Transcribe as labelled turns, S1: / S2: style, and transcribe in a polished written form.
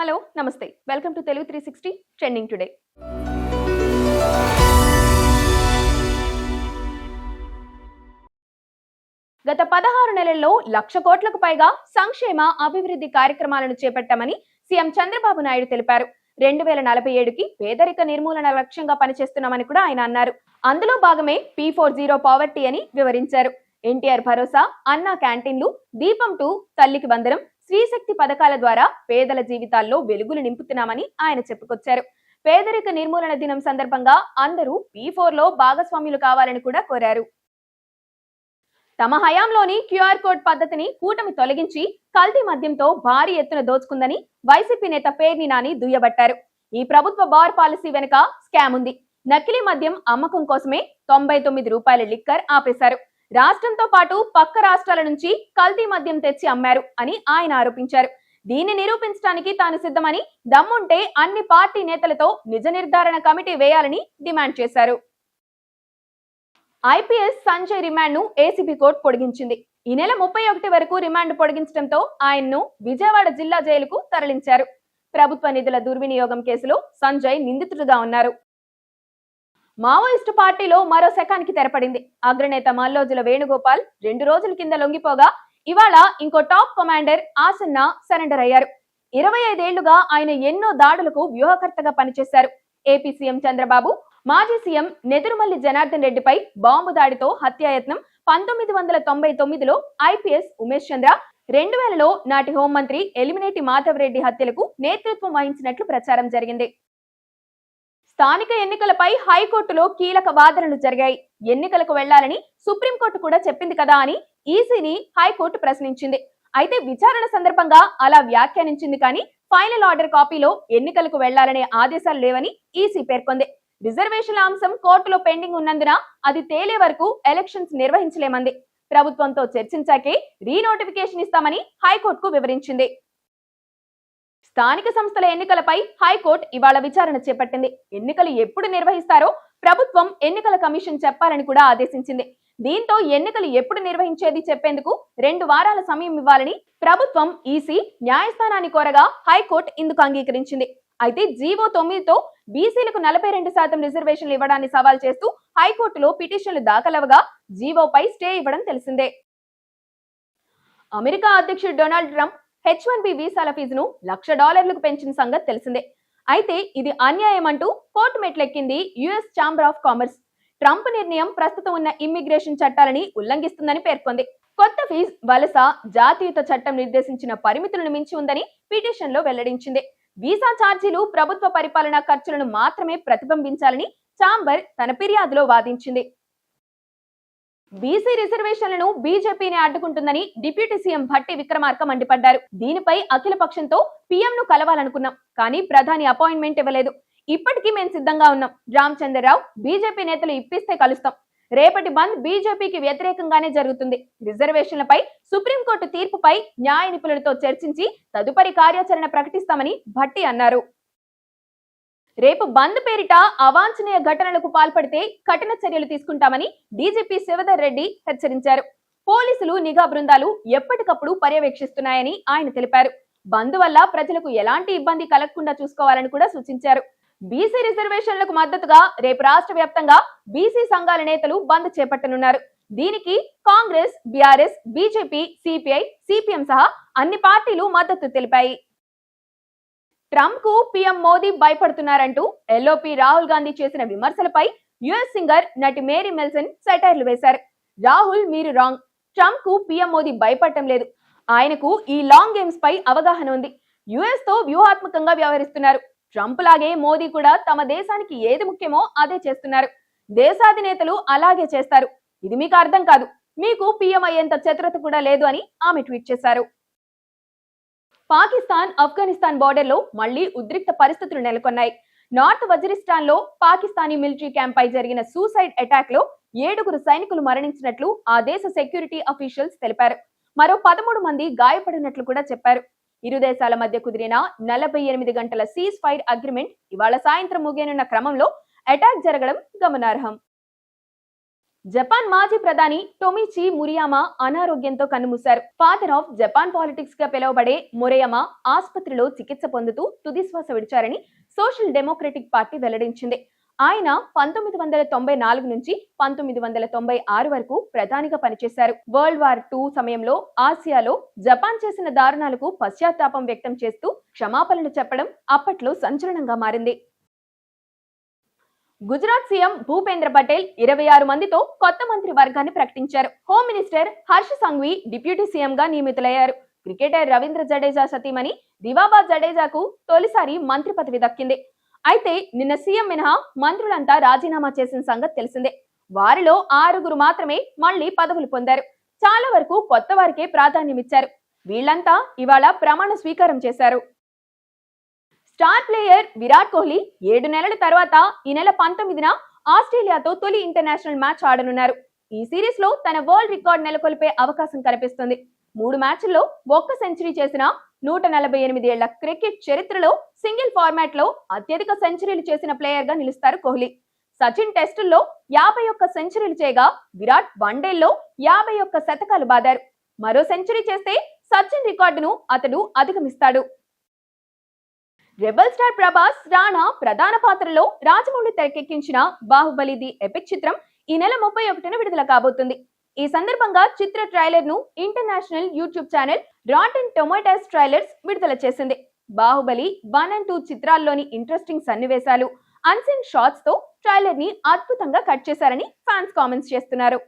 S1: Hello నమస్తే welcome to Telugu 360 trending today. గత 16 నెలల్లో 1,00,000 కోట్లకు పైగా సంక్షేమ అభివృద్ధి కార్యక్రమాలను చేపట్టామని సీఎం చంద్రబాబు నాయుడు తెలిపారు. 2047కి పేదరిక నిర్మూలన లక్ష్యంగా పనిచేస్తున్నామని కూడా ఆయన అన్నారు. అందులో భాగమే P40 పావర్టీ అని వివరించారు. ఎన్టీఆర్ భరోసా, అన్నా క్యాంటీన్లు, దీపం 2, తల్లికి వందనం, స్త్రీశక్తి పథకాల ద్వారా పేదల జీవితాల్లో వెలుగులు నింపుతున్నామని ఆయన చెప్పుకొచ్చారు. పేదరిక నిర్మూలన దినం సందర్భంగా అందరూ P4లో భాగస్వాములు కావాలని కూడా కోరారు. తమ హయాంలోని QR కోడ్ పద్ధతిని కూటమి తొలగించి కల్తీ మద్యంతో భారీ ఎత్తున దోచుకుందని వైసీపీ నేత పేర్ని నాని దుయ్యబట్టారు. ఈ ప్రభుత్వ బార్ పాలసీ వెనుక స్కామ్ ఉంది. నకిలీ మద్యం అమ్మకం కోసమే 99 రూపాయల లిక్కర్ ఆపేశారు. రాష్ట్రంతో పాటు పక్క రాష్ట్రాల నుంచి కల్తీ మద్యం తెచ్చి అమ్మారు అని ఆయన ఆరోపించారు. దీన్ని నిరూపించడానికి తాను సిద్ధమని, దమ్ముంటే అన్ని పార్టీ నేతలతో నిజ నిర్ధారణ కమిటీ వేయాలని డిమాండ్ చేశారు. ఐపీఎస్ సంజయ్ రిమాండ్ ను ఏసీబీ కోర్టు పొడిగించింది. ఈ నెల 31 వరకు రిమాండ్ పొడిగించడంతో ఆయన్ను విజయవాడ జిల్లా జైలుకు తరలించారు. ప్రభుత్వ నిధుల దుర్వినియోగం కేసులో సంజయ్ నిందితుడిగా ఉన్నారు. మావోయిస్టు పార్టీలో మరో శకానికి తెరపడింది. అగ్రనేత మల్లోజుల వేణుగోపాల్ 2 రోజుల కింద లొంగిపోగా ఇవాళ ఇంకో టాప్ కమాండర్ ఆసన్న సరెండర్ అయ్యారు. 25 ఏళ్లుగా ఆయన ఎన్నో దాడులకు వ్యూహకర్తగా పనిచేశారు. ఏపీ సీఎం చంద్రబాబు, మాజీ సీఎం నెదురుమల్లి జనార్దన్ రెడ్డిపై బాంబు దాడితో హత్యాయత్నం, 1999లో ఐపీఎస్ ఉమేష్ చంద్ర, 2000లో నాటి హోంమంత్రి ఎలిమినేటి మాధవ్ రెడ్డి హత్యలకు నేతృత్వం వహించినట్లు ప్రచారం జరిగింది. స్థానిక ఎన్నికలపై హైకోర్టులో కీలక వాదనలు జరిగాయి. ఎన్నికలకు వెళ్లాలని సుప్రీంకోర్టు కూడా చెప్పింది కదా అని ఈసీని హైకోర్టు ప్రశ్నించింది. అయితే విచారణ సందర్భంగా అలా వ్యాఖ్యానించింది కానీ ఫైనల్ ఆర్డర్ కాపీలో ఎన్నికలకు వెళ్లాలనే ఆదేశాలు లేవని ఈసీ పేర్కొంది. రిజర్వేషన్ల అంశం కోర్టులో పెండింగ్ ఉన్నందున అది తేలే వరకు ఎలక్షన్స్ నిర్వహించలేమంది. ప్రభుత్వంతో చర్చించాకే రీనోటిఫికేషన్ ఇస్తామని హైకోర్టుకు వివరించింది. స్థానిక సంస్థల ఎన్నికలపై హైకోర్టు ఇవాళ విచారణ చేపట్టింది. ఎన్నికలు ఎప్పుడు నిర్వహిస్తారో ప్రభుత్వం ఎన్నికల కమిషన్ చెప్పాలని కూడా ఆదేశించింది. దీంతో ఎన్నికలు ఎప్పుడు నిర్వహించేది చెప్పేందుకు 2 వారాల సమయం ఇవ్వాలని ప్రభుత్వం ఈసీ న్యాయస్థానాన్ని కోరగా హైకోర్టు ఇందుకు అంగీకరించింది. అయితే జీవో 9తో బీసీలకు 42% రిజర్వేషన్లు ఇవ్వడాన్ని సవాల్ చేస్తూ హైకోర్టులో పిటిషన్లు దాఖలవగా జీవోపై స్టే ఇవ్వడం తెలిసిందే. అమెరికా అధ్యక్షుడు డొనాల్డ్ ట్రంప్ H1B వీసాల ఫీజును $1,00,000కు పెంచిన సంగతి తెలిసిందే. అయితే ఇది అన్యాయం అంటూ కోర్టు మెట్లెక్కింది US chamber of commerce. Trump నిర్ణయం ప్రస్తుతం ఉన్న ఇమ్మిగ్రేషన్ చట్టాలని ఉల్లంఘిస్తుందని పేర్కొంది. కొత్త ఫీజు వలస జాతీయత చట్టం నిర్దేశించిన పరిమితులను మించి ఉందని పిటిషన్లో వెల్లడించింది. వీసా ఛార్జీలు ప్రభుత్వ పరిపాలనా ఖర్చులను మాత్రమే ప్రతిబింబించాలని ఛాంబర్ తన ఫిర్యాదులో వాదించింది. బీసీ రిజర్వేషన్లను బీజేపీని అడ్డుకుంటుందని డిప్యూటీ సీఎం భట్టి విక్రమార్క మండిపడ్డారు. దీనిపై అఖిల పక్షంతో పీఎంను కలవాలనుకున్నాం, కానీ ప్రధాని అపాయింట్మెంట్ ఇవ్వలేదు. ఇప్పటికీ మేము సిద్ధంగా ఉన్నాం. రామచంద్రరావు, బీజేపీ నేతలు ఇప్పిస్తే కలుస్తాం. రేపటి బంద్ బీజేపీకి వ్యతిరేకంగానే జరుగుతుంది. రిజర్వేషన్లపై సుప్రీంకోర్టు తీర్పుపై న్యాయ నిపుణులతో చర్చించి తదుపరి కార్యాచరణ ప్రకటిస్తామని భట్టి అన్నారు. రేపు బంద్ పేరిట అవాంఛనీయ ఘటనలకు పాల్పడితే కఠిన చర్యలు తీసుకుంటామని డీజీపీ శివధర్ రెడ్డి హెచ్చరించారు. పోలీసులు, నిఘా బృందాలు ఎప్పటికప్పుడు పర్యవేక్షిస్తున్నాయని ఆయన తెలిపారు. బంద్ వల్ల ప్రజలకు ఎలాంటి ఇబ్బంది కలగకుండా చూసుకోవాలని కూడా సూచించారు. బీసీ రిజర్వేషన్లకు మద్దతుగా రేపు రాష్ట్ర వ్యాప్తంగా బీసీ సంఘాల నేతలు బంద్ చేపట్టనున్నారు. దీనికి Congress, BRS, BJP, CPI, CPM సహా అన్ని పార్టీలు మద్దతు తెలిపాయి. ట్రంప్ కు పీఎం మోదీ భయపడుతున్నారంటూ ఎల్ఓపీ రాహుల్ గాంధీ చేసిన విమర్శలపై యుఎస్ సింగర్ నటి మేరీ మెల్సన్ సెటైర్లు వేశారు. రాహుల్, మీరు రాంగ్. ట్రంప్ కు పీఎం మోదీ భయపడటం లేదు. ఆయనకు ఈ లాంగ్ గేమ్స్ పై అవగాహన ఉంది. యుఎస్ తో వ్యూహాత్మకంగా వ్యవహరిస్తున్నారు. ట్రంప్ లాగే మోదీ కూడా తమ దేశానికి ఏది ముఖ్యమో అదే చేస్తున్నారు. దేశాధినేతలు అలాగే చేస్తారు. ఇది మీకు అర్థం కాదు. మీకు పీఎం అయ్యేంత చతురత కూడా లేదు అని ఆమె ట్వీట్ చేశారు. పాకిస్తాన్, ఆఫ్ఘనిస్తాన్ బోర్డర్ లో మళ్లీ ఉద్రిక్త పరిస్థితులు నెలకొన్నాయి. నార్త్ వజీరిస్తాన్ లో పాకిస్తానీ మిలిటరీ క్యాంప్ పై జరిగిన సూసైడ్ అటాక్ లో 7 సైనికులు మరణించినట్లు ఆ దేశ సెక్యూరిటీ అఫీషియల్స్ తెలిపారు. మరో 13 మంది గాయపడినట్లు కూడా చెప్పారు. ఇరు దేశాల మధ్య కుదిరిన 48 గంటల సీజ్ ఫైర్ అగ్రిమెంట్ ఇవాళ సాయంత్రం ముగియనున్న క్రమంలో అటాక్ జరగడం గమనార్హం. జపాన్ మాజీ ప్రధాని టొమిచి మురియామా అనారోగ్యంతో కన్నుమూశారు. ఫాదర్ ఆఫ్ జపాన్ పాలిటిక్స్ గా పిలువబడే మురియమా ఆసుపత్రిలో చికిత్స పొందుతూ తుదిశ్వాస విడిచారని సోషల్ డెమోక్రటిక్ పార్టీ వెల్లడించింది. ఆయన 1994 నుంచి 1996 వరకు ప్రధానిగా పనిచేశారు. వరల్డ్ వార్ II సమయంలో ఆసియాలో జపాన్ చేసిన దారుణాలకు పశ్చాత్తాపం వ్యక్తం చేస్తూ క్షమాపణలు చెప్పడం అప్పట్లో సంచలనంగా మారింది. గుజరాత్ సీఎం భూపేంద్ర పటేల్ 26 మందితో కొత్త మంత్రి వర్గాన్ని ప్రకటించారు. Home minister Harsha Sanghavi deputy CM గా నియమితులయ్యారు. క్రికెటర్ రవీంద్ర జడేజా సతీమణి దివాబా జడేజాకు తొలిసారి మంత్రి పదవి దక్కింది. అయితే నిన్న సీఎం మినహా మంత్రులంతా రాజీనామా చేసిన సంగతి తెలిసిందే. వారిలో 6 మాత్రమే మళ్లీ పదవులు పొందారు. చాలా వరకు కొత్త వారికే ప్రాధాన్యమిచ్చారు. వీళ్లంతా ఇవాళ ప్రమాణ స్వీకారం చేశారు. స్టార్ ప్లేయర్ విరాట్ కోహ్లీ 7 నెలల తర్వాత ఈ నెల 19న ఆస్ట్రేలియాతో తొలి ఇంటర్నేషనల్ మ్యాచ్ ఆడనున్నారు. ఈ సిరీస్ లో తన వరల్డ్ రికార్డ్ నెలకొల్పే అవకాశం కనిపిస్తుంది. 3 మ్యాచ్ల్లో 1 సెంచరీ చేసిన 148 ఏళ్ల క్రికెట్ చరిత్రలో సింగిల్ ఫార్మాట్ లో అత్యధిక సెంచరీలు చేసిన ప్లేయర్ గా నిలుస్తారు కోహ్లీ. సచిన్ టెస్టుల్లో 51 సెంచరీలు చేయగా విరాట్ వన్డేల్లో 51 శతకాలు బాదారు. మరో సెంచరీ చేస్తే సచిన్ రికార్డును అతడు అధిగమిస్తాడు. రెబల్ స్టార్ ప్రభాస్ రాణా ప్రధాన పాత్రలో రాజమౌళి తెరకెక్కించిన బాహుబలి ది ఎపిక్ చిత్రం ఈ నెల 31న విడుదల కాబోతుంది. ఈ సందర్భంగా చిత్ర ట్రైలర్ ను international YouTube channel rotten tomatoes trailers విడుదల చేసింది. బాహుబలి 1 and 2 చిత్రాల్లోని ఇంట్రెస్టింగ్ సన్నివేశాలు, అన్సీన్ షాట్స్ తో ట్రైలర్ ని అద్భుతంగా కట్ చేశారని ఫ్యాన్స్ కామెంట్స్ చేస్తున్నారు.